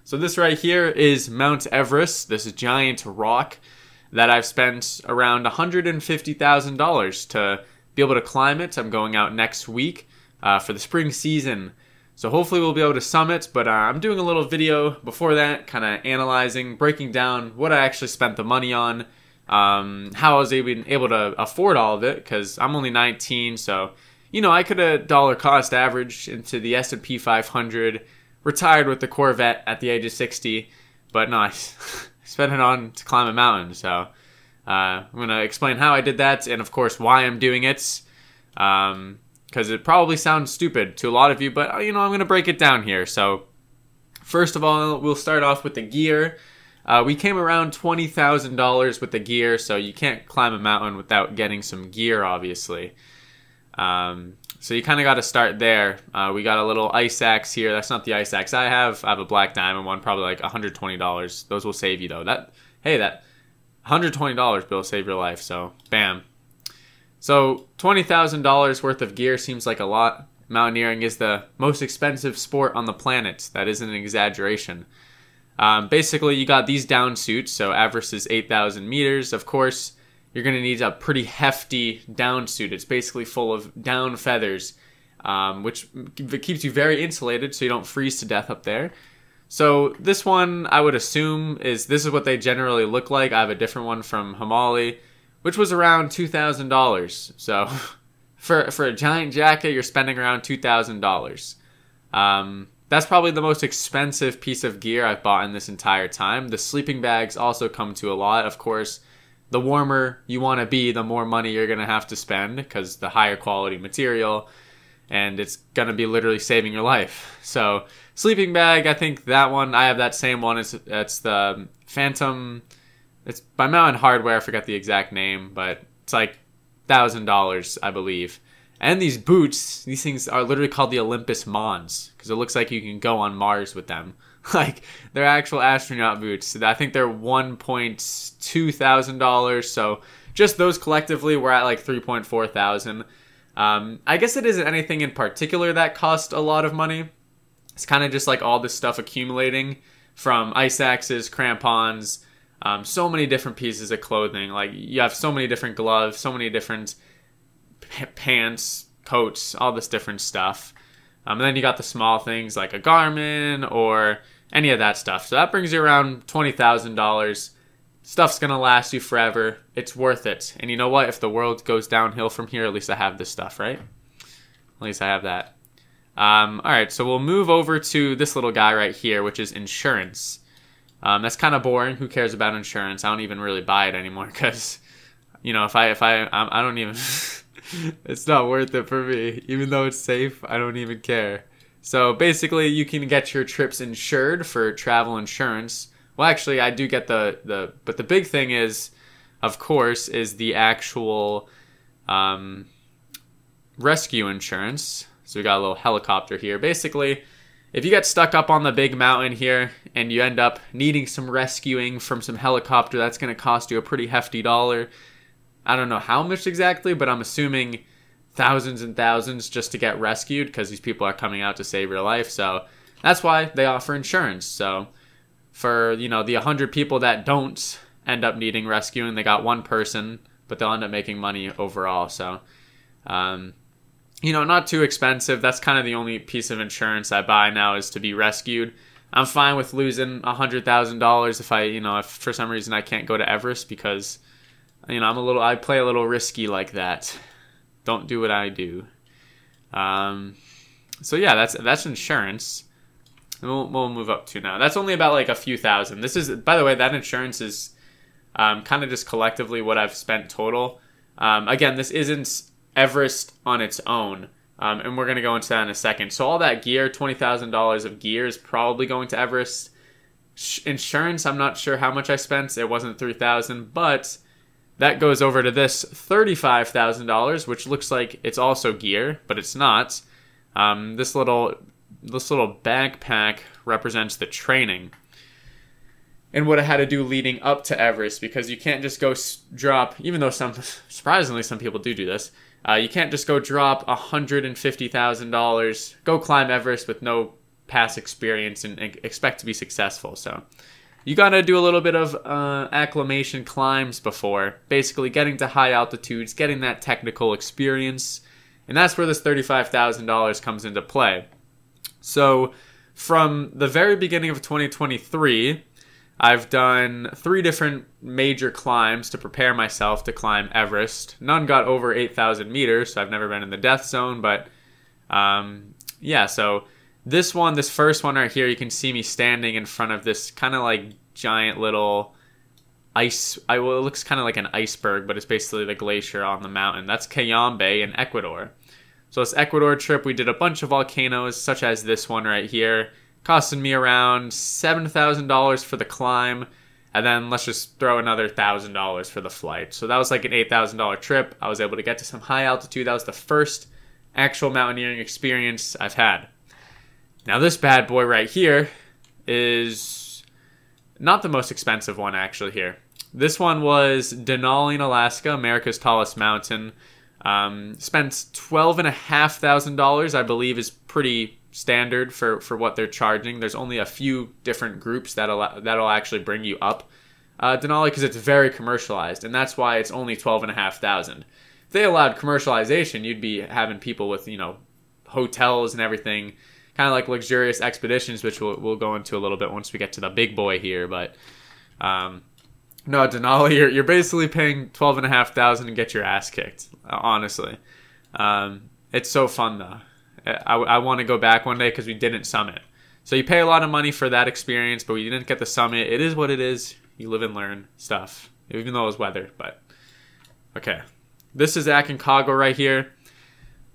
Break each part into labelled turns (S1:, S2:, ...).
S1: So this right here is Mount Everest, this giant rock that I've spent around $150,000 to be able to climb it. I'm going out next week for the spring season. So hopefully we'll be able to summit, but I'm doing a little video before that, kind of analyzing, breaking down what I actually spent the money on, how I was able to afford all of it, because I'm only 19, so, you know, I could have dollar cost averaged into the S&P 500, retired with the Corvette at the age of 60, but no, I spent it on to climb a mountain, so I'm going to explain how I did that, and of course why I'm doing it, because it probably sounds stupid to a lot of you, but you know, I'm going to break it down here. So first of all, we'll start off with the gear. We came around $20,000 with the gear, so you can't climb a mountain without getting some gear, obviously. So you kind of got to start there. We got a little ice axe here. That's not the ice axe I have. I have a black diamond one, probably like $120. Those will save you though. That $120 bill will save your life, so bam. So $20,000 worth of gear seems like a lot. Mountaineering is the most expensive sport on the planet. That isn't an exaggeration. Basically, you got these down suits. So Everest is 8,000 meters. Of course, you're going to need a pretty hefty down suit. It's basically full of down feathers, which keeps you very insulated so you don't freeze to death up there. So this one, I would assume, this is what they generally look like. I have a different one from Himalaya, which was around $2,000. So for a giant jacket, you're spending around $2,000. That's probably the most expensive piece of gear I've bought in this entire time. The sleeping bags also come to a lot. Of course, the warmer you want to be, the more money you're going to have to spend, because the higher quality material, and it's going to be literally saving your life. So sleeping bag, I think that one, I have that same one. It's the Phantom. It's by Mountain Hardware. I forgot the exact name, but it's like $1,000, I believe. And these boots, these things are literally called the Olympus Mons, because it looks like you can go on Mars with them. Like, they're actual astronaut boots. I think they're $1.2 thousand. So just those collectively, we're at like $3.4 thousand. I guess it isn't anything in particular that cost a lot of money. It's kind of just like all this stuff accumulating from ice axes, crampons, so many different pieces of clothing. Like, you have so many different gloves, so many different pants, coats, all this different stuff. And then you got the small things like a Garmin or any of that stuff. So that brings you around $20,000. Stuff's going to last you forever. It's worth it. And you know what? If the world goes downhill from here, at least I have this stuff, right? At least I have that. All right, so we'll move over to this little guy right here, which is insurance. That's kind of boring. Who cares about insurance? I don't even really buy it anymore because, you know, if I don't even, it's not worth it for me. Even though it's safe, I don't even care. So basically, you can get your trips insured for travel insurance. Well, actually, I do get but the big thing is, of course, is the actual rescue insurance. So we got a little helicopter here. Basically, if you get stuck up on the big mountain here and you end up needing some rescuing from some helicopter, that's going to cost you a pretty hefty dollar. I don't know how much exactly, but I'm assuming thousands and thousands just to get rescued, because these people are coming out to save your life. So that's why they offer insurance. So for, you know, the 100 people that don't end up needing rescuing, they got one person, but they'll end up making money overall. So, you know, not too expensive. That's kind of the only piece of insurance I buy now, is to be rescued. I'm fine with losing $100,000 if for some reason I can't go to Everest, because, you know, I play a little risky like that. Don't do what I do. So yeah, that's insurance. We'll move up to now. That's only about like a few thousand. This is, by the way, that insurance is kind of just collectively what I've spent total. Again, this isn't Everest on its own, and we're going to go into that in a second. So all that gear, $20,000 of gear, is probably going to Everest. Insurance, I'm not sure how much I spent. It wasn't $3,000, but that goes over to this $35,000, which looks like it's also gear, but it's not. This little backpack represents the training and what I had to do leading up to Everest, because you can't just go drop, even though surprisingly some people do this, you can't just go drop $150,000, go climb Everest with no past experience and expect to be successful. So you got to do a little bit of acclimation climbs before, basically getting to high altitudes, getting that technical experience. And that's where this $35,000 comes into play. So from the very beginning of 2023, I've done 3 different major climbs to prepare myself to climb Everest. None got over 8,000 meters, so I've never been in the death zone. But yeah, so this first one right here, you can see me standing in front of this kind of like giant little ice. It looks kind of like an iceberg, but it's basically the glacier on the mountain. That's Cayambe in Ecuador. So this Ecuador trip, we did a bunch of volcanoes, such as this one right here. Costed me around $7,000 for the climb, and then let's just throw another $1,000 for the flight. So that was like an $8,000 trip. I was able to get to some high altitude. That was the first actual mountaineering experience I've had. Now this bad boy right here is not the most expensive one actually here. This one was Denali in Alaska, America's tallest mountain. Spent $12,500, I believe, is pretty standard for what they're charging. There's only a few different groups that'll actually bring you up Denali, because it's very commercialized, and that's why it's only $12,500. If they allowed commercialization, you'd be having people with, you know, hotels and everything, kind of like luxurious expeditions, which we'll go into a little bit once we get to the big boy here. But no, Denali, you're basically paying $12,500 and get your ass kicked. Honestly, it's so fun though. I want to go back one day because we didn't summit. So you pay a lot of money for that experience, but we didn't get the summit. It is what it is. You live and learn stuff, even though it was weather. But okay, this is Aconcagua right here.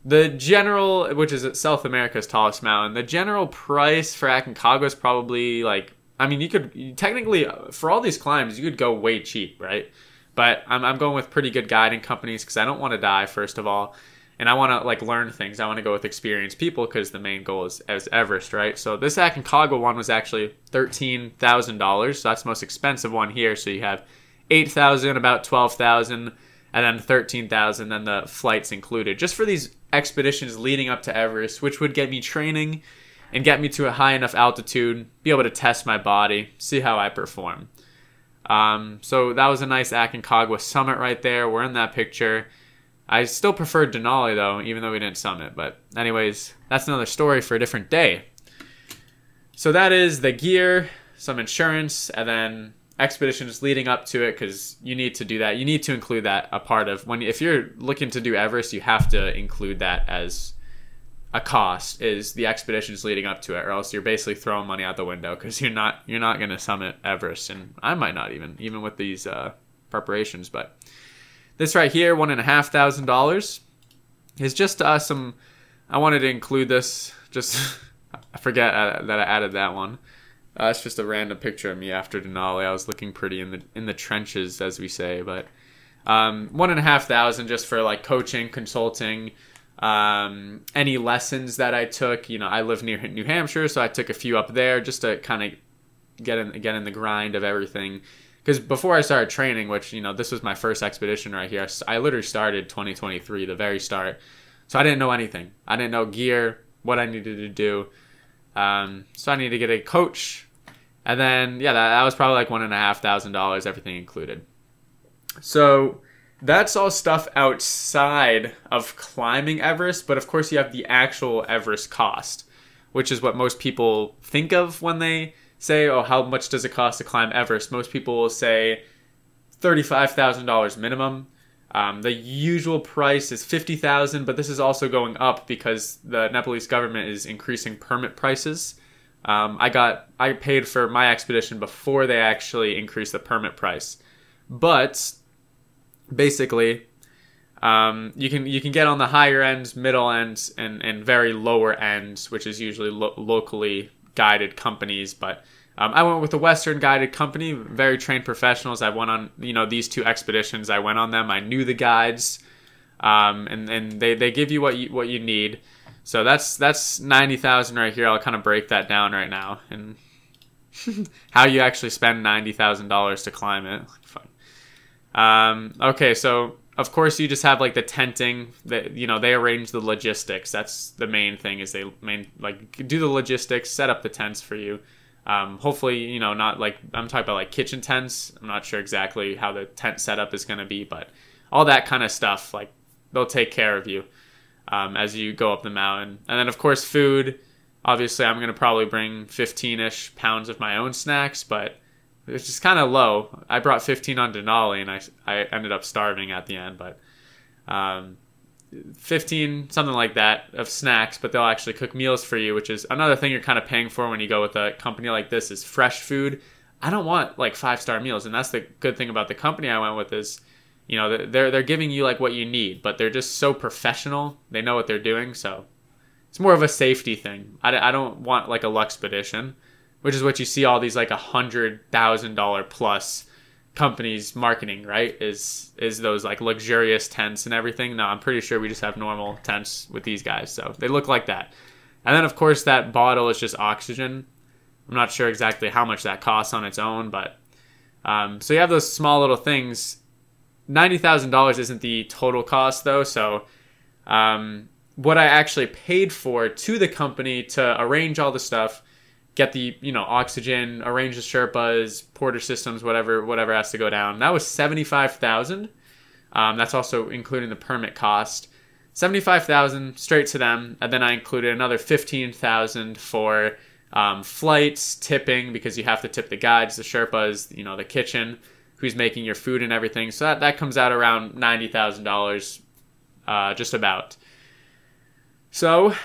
S1: The general, which is South America's tallest mountain, the general price for Aconcagua is probably like, I mean, you could technically, for all these climbs, you could go way cheap, right? But I'm going with pretty good guiding companies because I don't want to die, first of all. And I want to like learn things. I want to go with experienced people because the main goal is Everest, right? So this Aconcagua one was actually $13,000. So that's the most expensive one here. So you have $8,000, about $12,000, and then $13,000, then the flights included. Just for these expeditions leading up to Everest, which would get me training and get me to a high enough altitude, be able to test my body, see how I perform. So that was a nice Aconcagua summit right there. We're in that picture. I still preferred Denali though, even though we didn't summit. But anyways, that's another story for a different day. So that is the gear, some insurance, and then expeditions leading up to it, because you need to do that. You need to include that a part of if you're looking to do Everest, you have to include that as a cost, is the expeditions leading up to it, or else you're basically throwing money out the window because you're not going to summit Everest, and I might not even with these preparations. But this right here, $1,500, is just some. I wanted to include this. Just I forget that I added that one. It's just a random picture of me after Denali. I was looking pretty in the trenches, as we say. But $1,500 just for like coaching, consulting, any lessons that I took. You know, I live near New Hampshire, so I took a few up there just to kind of get in the grind of everything. Because before I started training, which, you know, this was my first expedition right here, I literally started 2023, the very start. So I didn't know anything. I didn't know gear, what I needed to do. So I needed to get a coach. And then, yeah, that was probably like $1,500, everything included. So that's all stuff outside of climbing Everest. But of course, you have the actual Everest cost, which is what most people think of when they say, oh, how much does it cost to climb Everest? Most people will say $35,000 minimum. The usual price is $50,000, but this is also going up because the Nepalese government is increasing permit prices. I paid for my expedition before they actually increased the permit price. But basically, you can get on the higher ends, middle ends, and very lower ends, which is usually locally guided companies. But I went with a Western guided company, very trained professionals. I went on, you know, these 2 expeditions. I went on them. I knew the guides, and they give you what you need. So that's $90,000 right here. I'll kind of break that down right now and how you actually spend $90,000 to climb it. Fun. Okay, so of course, you just have like the tenting that, you know, they arrange the logistics. That's the main thing, is they do the logistics, set up the tents for you. Hopefully, you know, not like, I'm talking about like kitchen tents. I'm not sure exactly how the tent setup is going to be, but all that kind of stuff, like they'll take care of you as you go up the mountain. And then of course, food. Obviously, I'm going to probably bring 15-ish pounds of my own snacks, but it's just kind of low. I brought 15 on Denali, and I ended up starving at the end, but 15, something like that, of snacks, but they'll actually cook meals for you, which is another thing you're kind of paying for when you go with a company like this, is fresh food. I don't want like 5-star meals, and that's the good thing about the company I went with is, you know, they're giving you like what you need, but they're just so professional. They know what they're doing, so it's more of a safety thing. I don't want like a Luxpedition, which is what you see all these like $100,000 plus companies marketing, right? Is those like luxurious tents and everything. No, I'm pretty sure we just have normal tents with these guys, so they look like that. And then of course that bottle is just oxygen. I'm not sure exactly how much that costs on its own, but so you have those small little things. $90,000 isn't the total cost though, so what I actually paid for to the company to arrange all the stuff, get the, you know, oxygen, arrange the Sherpas, porter systems, whatever has to go down, that was $75,000. That's also including the permit cost. $75,000 straight to them, and then I included another $15,000 for flights, tipping, because you have to tip the guides, the Sherpas, you know, the kitchen, who's making your food and everything. So that comes out around $90,000, just about. So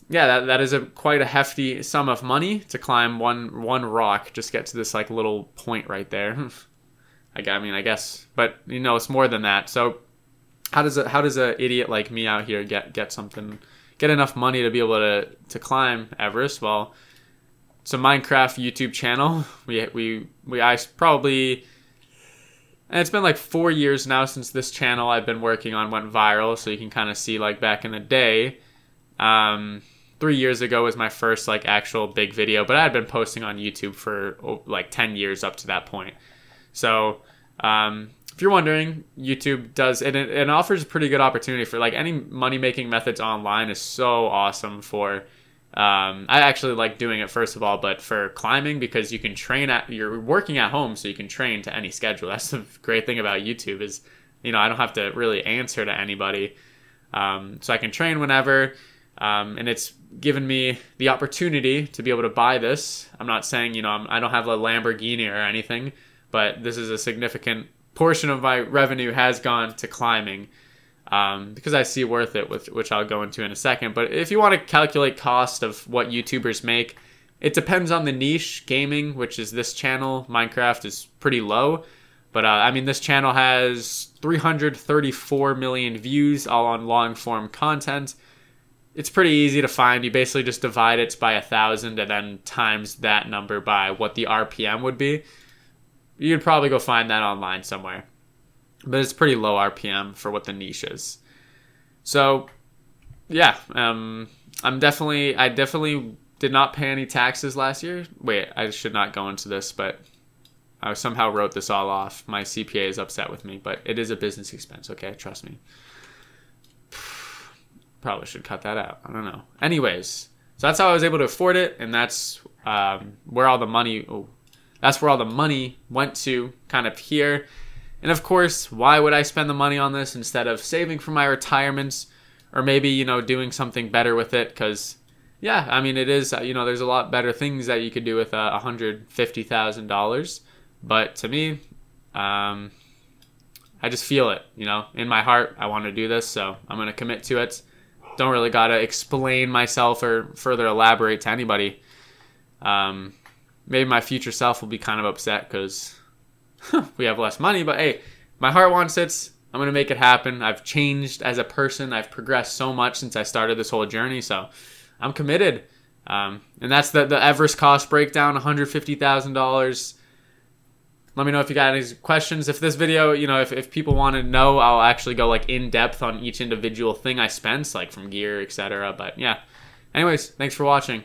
S1: yeah, that is quite a hefty sum of money to climb one rock, just get to this like little point right there. I mean, I guess, but you know, it's more than that. So how does a idiot like me out here get enough money to be able to climb Everest? Well, it's a Minecraft YouTube channel. I probably, and it's been like 4 years now since this channel I've been working on went viral, so you can kind of see like back in the day. 3 years ago was my first like actual big video, but I had been posting on YouTube for like 10 years up to that point. So if you're wondering, YouTube does, and it offers a pretty good opportunity for like any money making methods online is so awesome for, I actually like doing it first of all, but for climbing, because you can train you're working at home, so you can train to any schedule. That's the great thing about YouTube is, you know, I don't have to really answer to anybody. So I can train whenever. And it's given me the opportunity to be able to buy this. I'm not saying, you know, I don't have a Lamborghini or anything, but this is a significant portion of my revenue has gone to climbing, because I see worth it, which I'll go into in a second. But if you want to calculate cost of what YouTubers make, it depends on the niche. Gaming, which is this channel, Minecraft, is pretty low. But I mean, this channel has 334 million views, all on long form content. It's pretty easy to find. You basically just divide it by 1,000 and then times that number by what the RPM would be. You'd probably go find that online somewhere. But it's pretty low RPM for what the niche is. So, yeah, I definitely did not pay any taxes last year. Wait, I should not go into this, but I somehow wrote this all off. My CPA is upset with me, but it is a business expense, okay? Trust me. Probably should cut that out. I don't know. Anyways, so that's how I was able to afford it, and that's where all the money went to, kind of here. And of course, why would I spend the money on this instead of saving for my retirement, or maybe, you know, doing something better with it? Because yeah, I mean, it is, you know, there's a lot better things that you could do with $150,000. But to me, I just feel it, you know, in my heart. I want to do this, so I'm going to commit to it. Don't really got to explain myself or further elaborate to anybody. Maybe my future self will be kind of upset because we have less money, but hey, my heart wants it. I'm going to make it happen. I've changed as a person. I've progressed so much since I started this whole journey, so I'm committed. And that's the Everest cost breakdown, $150,000. Let me know if you got any questions. If this video, you know, if people want to know, I'll actually go like in depth on each individual thing I spent, like from gear, etc. But yeah. Anyways, thanks for watching.